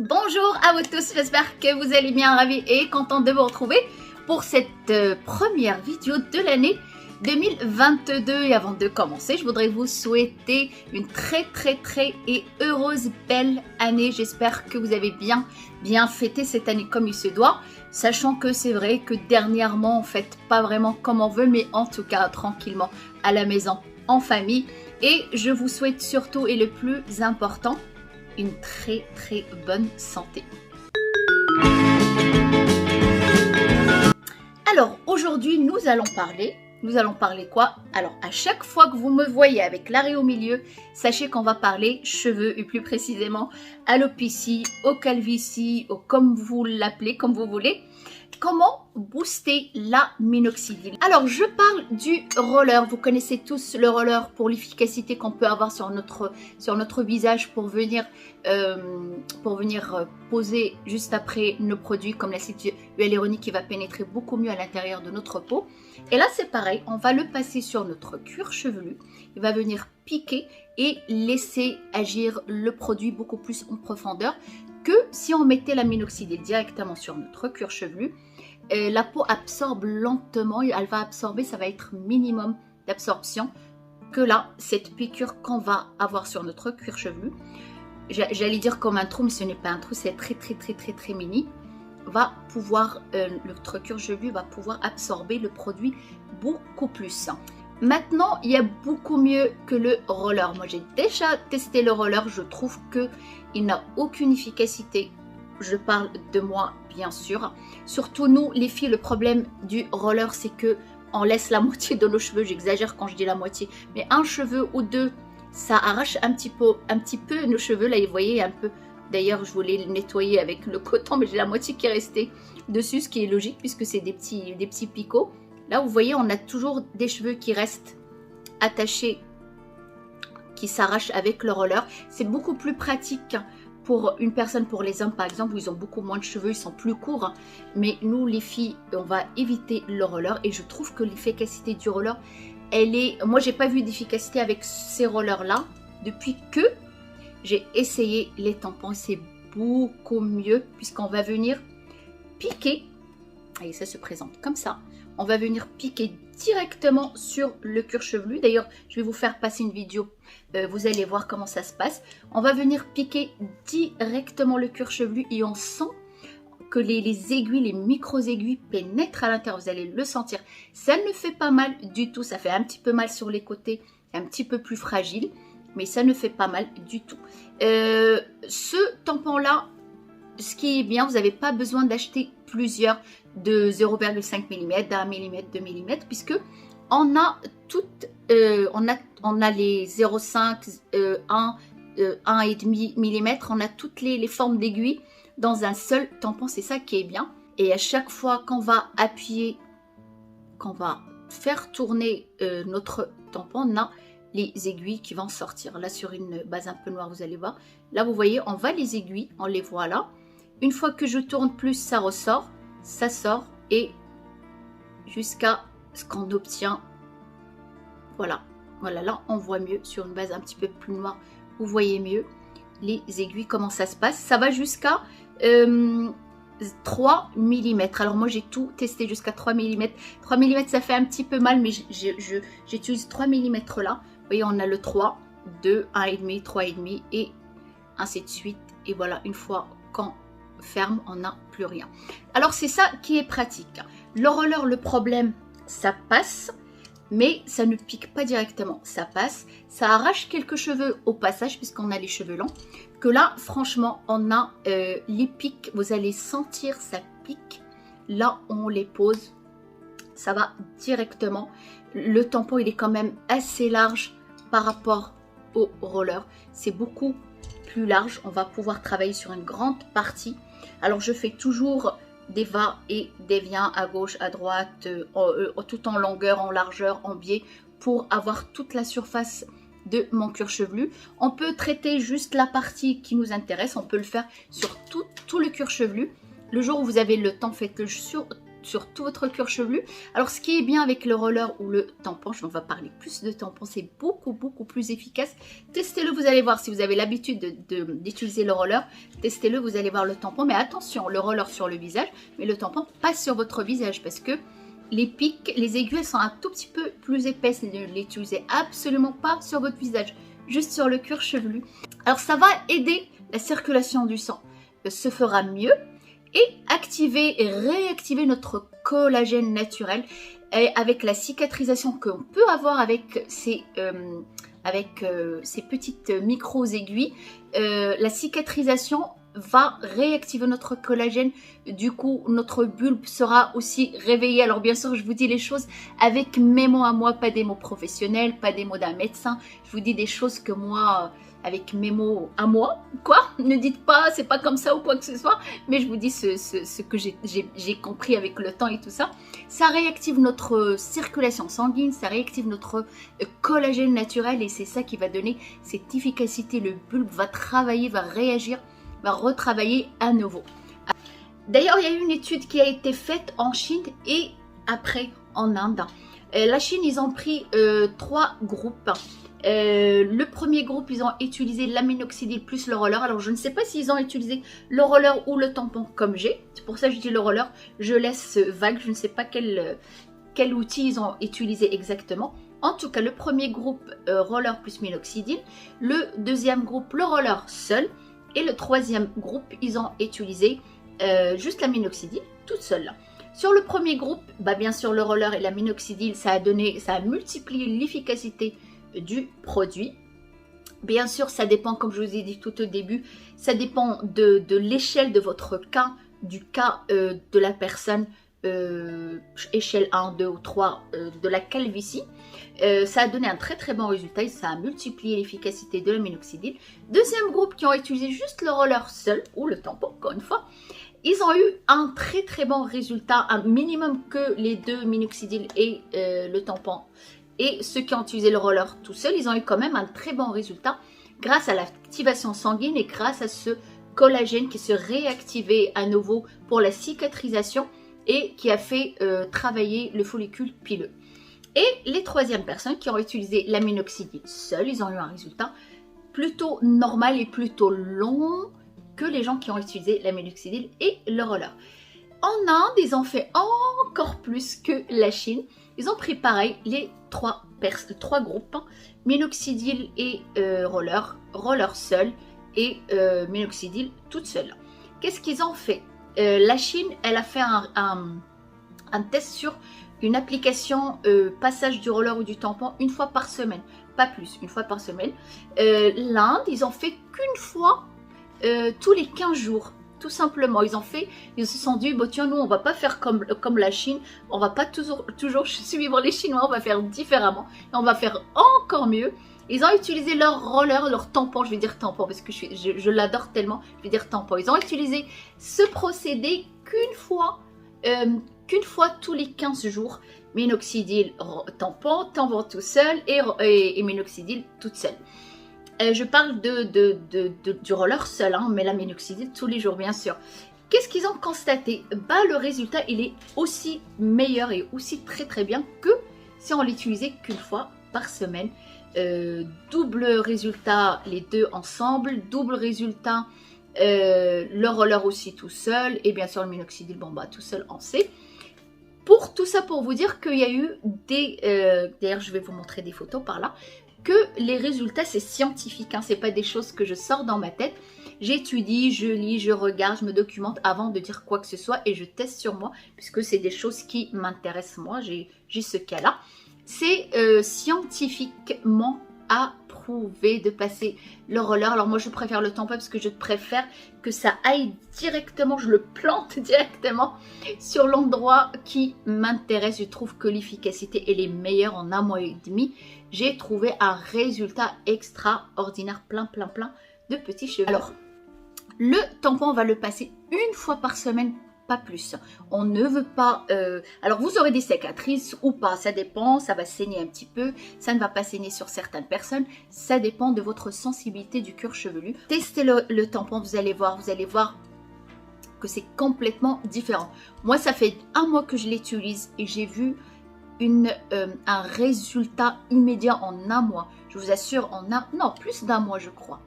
Bonjour à vous tous, j'espère que vous allez bien, ravis et contente de vous retrouver pour cette première vidéo de l'année 2022. Et avant de commencer, je voudrais vous souhaiter une très et heureuse belle année. J'espère que vous avez bien fêté cette année comme il se doit, sachant que c'est vrai que dernièrement on fête pas vraiment comme on veut, mais en tout cas tranquillement à la maison, en famille. Et je vous souhaite surtout, et le plus important, une très bonne santé. Alors aujourd'hui nous allons parler quoi? Alors à chaque fois que vous me voyez avec l'arrêt au milieu, sachez qu'on va parler cheveux et plus précisément alopécie, au calvitie, au comme vous l'appelez, comme vous voulez. Comment booster la minoxidil? Alors je parle du roller. Vous connaissez tous le roller pour l'efficacité qu'on peut avoir sur notre visage pour venir poser juste après nos produits comme l'acide hyaluronique qui va pénétrer beaucoup mieux à l'intérieur de notre peau. Et là c'est pareil, on va le passer sur notre cuir chevelu. Il va venir piquer et laisser agir le produit beaucoup plus en profondeur que si on mettait la minoxidil directement sur notre cuir chevelu. La peau absorbe lentement, elle va absorber, ça va être minimum d'absorption que là, cette piqûre qu'on va avoir sur notre cuir chevelu, j'allais dire comme un trou, mais ce n'est pas un trou, c'est très mini, va pouvoir, notre cuir chevelu va pouvoir absorber le produit beaucoup plus. Maintenant, il y a beaucoup mieux que le roller. Moi, j'ai déjà testé le roller, je trouve qu'il n'a aucune efficacité. Je parle de moi, bien sûr. Surtout nous, les filles, le problème du roller, c'est que on laisse la moitié de nos cheveux. J'exagère quand je dis la moitié, mais un cheveu ou deux, ça arrache un petit peu nos cheveux. Là, vous voyez un peu. D'ailleurs, je voulais le nettoyer avec le coton, mais j'ai la moitié qui est restée dessus, ce qui est logique puisque c'est des petits picots. Là, vous voyez, on a toujours des cheveux qui restent attachés, qui s'arrachent avec le roller. C'est beaucoup plus pratique pour une personne, pour les hommes par exemple, où ils ont beaucoup moins de cheveux, ils sont plus courts. Mais nous, les filles, on va éviter le roller. Et je trouve que l'efficacité du roller, elle est... Moi, j'ai pas vu d'efficacité avec ces rollers-là depuis que j'ai essayé les tampons. C'est beaucoup mieux puisqu'on va venir piquer. Et ça se présente comme ça. On va venir piquer directement sur le cuir chevelu. D'ailleurs, je vais vous faire passer une vidéo. Vous allez voir comment ça se passe. On va venir piquer directement le cuir chevelu et on sent que les aiguilles, les micro-aiguilles pénètrent à l'intérieur. Vous allez le sentir. Ça ne fait pas mal du tout. Ça fait un petit peu mal sur les côtés, un petit peu plus fragile, mais ça ne fait pas mal du tout. Ce tampon-là, ce qui est bien, vous n'avez pas besoin d'acheter plusieurs de 0,5 mm, d'1 mm, 2 mm, puisque on a toutes, on a les 0,5, 1, 1,5 mm, on a toutes les formes d'aiguilles dans un seul tampon, c'est ça qui est bien. Et à chaque fois qu'on va appuyer, qu'on va faire tourner notre tampon, on a les aiguilles qui vont sortir. Là sur une base un peu noire, vous allez voir. Là vous voyez, on voit les aiguilles, on les voit là. Une fois que je tourne plus, ça ressort, ça sort et jusqu'à ce qu'on obtient. Voilà, là on voit mieux sur une base un petit peu plus noire. Vous voyez mieux les aiguilles, comment ça se passe. Ça va jusqu'à 3 mm. Alors moi j'ai tout testé jusqu'à 3 mm. 3 mm ça fait un petit peu mal, mais j'utilise 3 mm là. Vous voyez, on a le 3, 2, 1,5, 3,5 et ainsi de suite. Et voilà, une fois qu'on ferme, on n'a plus rien. Alors c'est ça qui est pratique. Le roller, le problème, ça passe, mais ça ne pique pas directement. Ça passe, ça arrache quelques cheveux au passage, puisqu'on a les cheveux longs. Que là, franchement, on a les pics. Vous allez sentir, ça pique. Là, on les pose, ça va directement. Le tampon, il est quand même assez large par rapport au roller. C'est beaucoup plus large. On va pouvoir travailler sur une grande partie. Alors je fais toujours des va et des vient à gauche, à droite, tout en longueur, en largeur, en biais, pour avoir toute la surface de mon cuir chevelu. On peut traiter juste la partie qui nous intéresse, on peut le faire sur tout le cuir chevelu. Le jour où vous avez le temps, faites-le sur sur tout votre cuir chevelu. Alors ce qui est bien avec le roller ou le tampon, on va parler plus de tampon, c'est beaucoup plus efficace. Testez-le, vous allez voir. Si vous avez l'habitude d'utiliser le roller, testez-le, vous allez voir le tampon. Mais attention, le roller sur le visage, mais le tampon pas sur votre visage parce que les pics, les aiguilles sont un tout petit peu plus épaisses. Ne l'utilisez absolument pas sur votre visage, juste sur le cuir chevelu. Alors ça va aider la circulation du sang, se fera mieux et activer et réactiver notre collagène naturel et avec la cicatrisation qu'on peut avoir avec ces petites micro-aiguilles. La cicatrisation va réactiver notre collagène, du coup notre bulbe sera aussi réveillé. Alors bien sûr je vous dis les choses avec mes mots à moi, pas des mots professionnels, pas des mots d'un médecin, je vous dis des choses que moi, avec mes mots à moi, quoi, ne dites pas c'est pas comme ça ou quoi que ce soit, mais je vous dis ce que j'ai compris avec le temps et tout ça. Ça réactive notre circulation sanguine, ça réactive notre collagène naturel et c'est ça qui va donner cette efficacité. Le bulbe va travailler, va réagir, va retravailler à nouveau. D'ailleurs, il y a eu une étude qui a été faite en Chine et après en Inde. La Chine, ils ont pris 3 groupes. Le premier groupe, ils ont utilisé l'aminoxidil plus le roller. Alors, je ne sais pas s'ils ont utilisé le roller ou le tampon comme j'ai. C'est pour ça que je dis le roller. Je laisse vague. Je ne sais pas quel outil ils ont utilisé exactement. En tout cas, le premier groupe, roller plus minoxidil. Le deuxième groupe, le roller seul. Et le troisième groupe, ils ont utilisé juste la minoxidil toute seule. Sur le premier groupe, bien sûr le roller et la minoxidil, ça a multiplié l'efficacité du produit. Bien sûr, ça dépend, comme je vous ai dit tout au début, ça dépend de l'échelle de votre cas, du cas de la personne, échelle 1, 2 ou 3 de la calvitie. Ça a donné un très bon résultat et ça a multiplié l'efficacité de la minoxidil. Deuxième groupe qui ont utilisé juste le roller seul ou le tampon, encore une fois, ils ont eu un très bon résultat, un minimum que les deux minoxidil et le tampon. Et ceux qui ont utilisé le roller tout seul, ils ont eu quand même un très bon résultat grâce à l'activation sanguine et grâce à ce collagène qui se réactivait à nouveau pour la cicatrisation et qui a fait travailler le follicule pileux. Et les troisièmes personnes qui ont utilisé l'aminoxidil seul, ils ont eu un résultat plutôt normal et plutôt long que les gens qui ont utilisé l'aminoxidil et le roller. En Inde, ils ont fait encore plus que la Chine. Ils ont pris pareil les trois groupes, minoxidil et roller seul et minoxidil toute seule. Qu'est-ce qu'ils ont fait? La Chine, elle a fait un test sur une application passage du roller ou du tampon une fois par semaine, pas plus, une fois par semaine. L'Inde, ils ont fait qu'une fois tous les 15 jours. Tout simplement, ils se sont dit, tiens, nous, on va pas faire comme la Chine, on va pas toujours suivre les Chinois, on va faire différemment, et on va faire encore mieux. Ils ont utilisé leur roller, leur tampon, je vais dire tampon, parce que je l'adore tellement, je vais dire tampon. Ils ont utilisé ce procédé qu'une fois tous les 15 jours, minoxidil, tampon tout seul, et minoxidil toute seule. Je parle du roller seul, mais la minoxidil tous les jours, bien sûr. Qu'est-ce qu'ils ont constaté? Le résultat, il est aussi meilleur et aussi très bien que si on l'utilisait qu'une fois par semaine. Double résultat, les deux ensemble. Double résultat, le roller aussi tout seul. Et bien sûr, le minoxidil, tout seul, on sait. Pour tout ça, pour vous dire qu'il y a eu d'ailleurs, je vais vous montrer des photos par là. Que les résultats, c'est scientifique, c'est pas des choses que je sors dans ma tête. J'étudie, je lis, je regarde, je me documente avant de dire quoi que ce soit et je teste sur moi puisque c'est des choses qui m'intéressent moi, j'ai ce cas-là. C'est scientifiquement approuvé de passer le roller. Alors moi je préfère le tampon parce que je préfère que ça aille directement, je le plante directement sur l'endroit qui m'intéresse. Je trouve que l'efficacité elle est meilleure en 1 mois et demi. J'ai trouvé un résultat extraordinaire, plein de petits cheveux. Alors, le tampon, on va le passer une fois par semaine, pas plus. On ne veut pas... alors, vous aurez des cicatrices ou pas, ça dépend, ça va saigner un petit peu, ça ne va pas saigner sur certaines personnes, ça dépend de votre sensibilité du cuir chevelu. Testez le tampon, vous allez voir, que c'est complètement différent. Moi, ça fait 1 mois que je l'utilise et j'ai vu un résultat immédiat en 1 mois. Je vous assure, non, plus d'1 mois, je crois.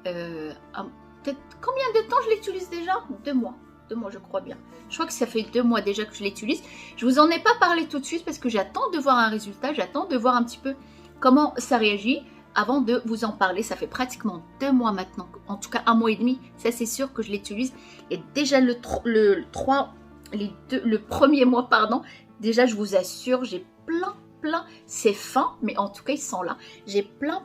Peut-être combien de temps je l'utilise déjà? 2 mois. 2 mois, je crois bien. Je crois que ça fait 2 mois déjà que je l'utilise. Je vous en ai pas parlé tout de suite parce que j'attends de voir un résultat. J'attends de voir un petit peu comment ça réagit avant de vous en parler. Ça fait pratiquement 2 mois maintenant. En tout cas, 1 mois et demi. Ça, c'est sûr que je l'utilise. Et déjà le premier mois, pardon. Déjà, je vous assure, j'ai plein, c'est fin, mais en tout cas, ils sont là. J'ai plein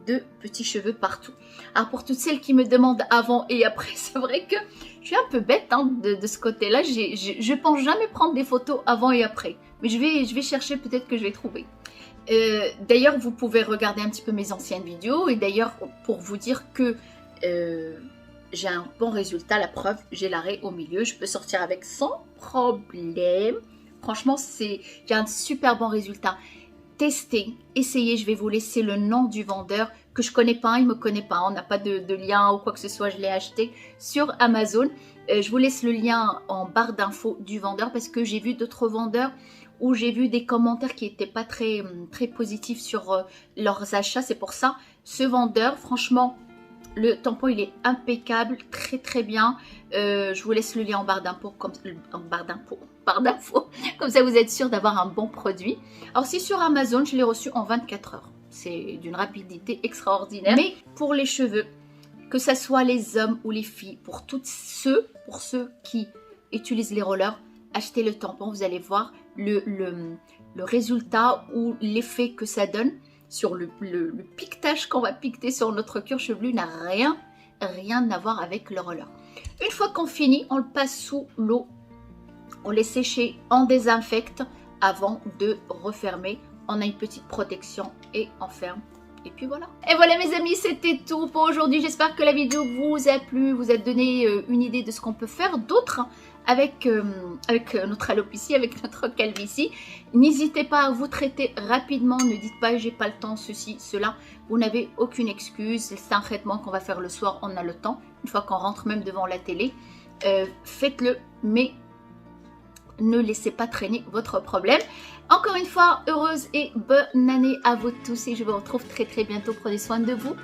de petits cheveux partout. Alors, pour toutes celles qui me demandent avant et après, c'est vrai que je suis un peu bête hein, de ce côté-là. Je pense jamais prendre des photos avant et après. Mais je vais chercher, peut-être que je vais trouver. D'ailleurs, vous pouvez regarder un petit peu mes anciennes vidéos. Et d'ailleurs, pour vous dire que j'ai un bon résultat, la preuve, j'ai l'arrêt au milieu. Je peux sortir avec sans problème. Franchement, j'ai un super bon résultat. Testez, essayez, je vais vous laisser le nom du vendeur que je connais pas, il me connaît pas, on n'a pas de lien ou quoi que ce soit, je l'ai acheté sur Amazon. Je vous laisse le lien en barre d'infos du vendeur parce que j'ai vu d'autres vendeurs où j'ai vu des commentaires qui n'étaient pas très positifs sur leurs achats. C'est pour ça, ce vendeur, franchement, le tampon il est impeccable, très bien. Je vous laisse le lien en barre d'infos, comme ça vous êtes sûr d'avoir un bon produit. Alors si sur Amazon, je l'ai reçu en 24 heures. C'est d'une rapidité extraordinaire. Mais pour les cheveux, que ce soit les hommes ou les filles, pour ceux qui utilisent les rollers, achetez le tampon, vous allez voir le résultat ou l'effet que ça donne sur le piquetage qu'on va piqueter sur notre cuir chevelu n'a rien à voir avec le roller. Une fois qu'on finit, on le passe sous l'eau, on les sécher, on désinfecte avant de refermer. On a une petite protection et on ferme. Et puis voilà. Et voilà mes amis, c'était tout pour aujourd'hui. J'espère que la vidéo vous a plu, vous a donné une idée de ce qu'on peut faire d'autre avec notre alopécie, avec notre calvitie. N'hésitez pas à vous traiter rapidement. Ne dites pas j'ai pas le temps, ceci, cela. Vous n'avez aucune excuse. C'est un traitement qu'on va faire le soir, on a le temps. Une fois qu'on rentre même devant la télé, faites-le, mais ne laissez pas traîner votre problème. Encore une fois, heureuse et bonne année à vous tous et je vous retrouve très bientôt. Prenez soin de vous.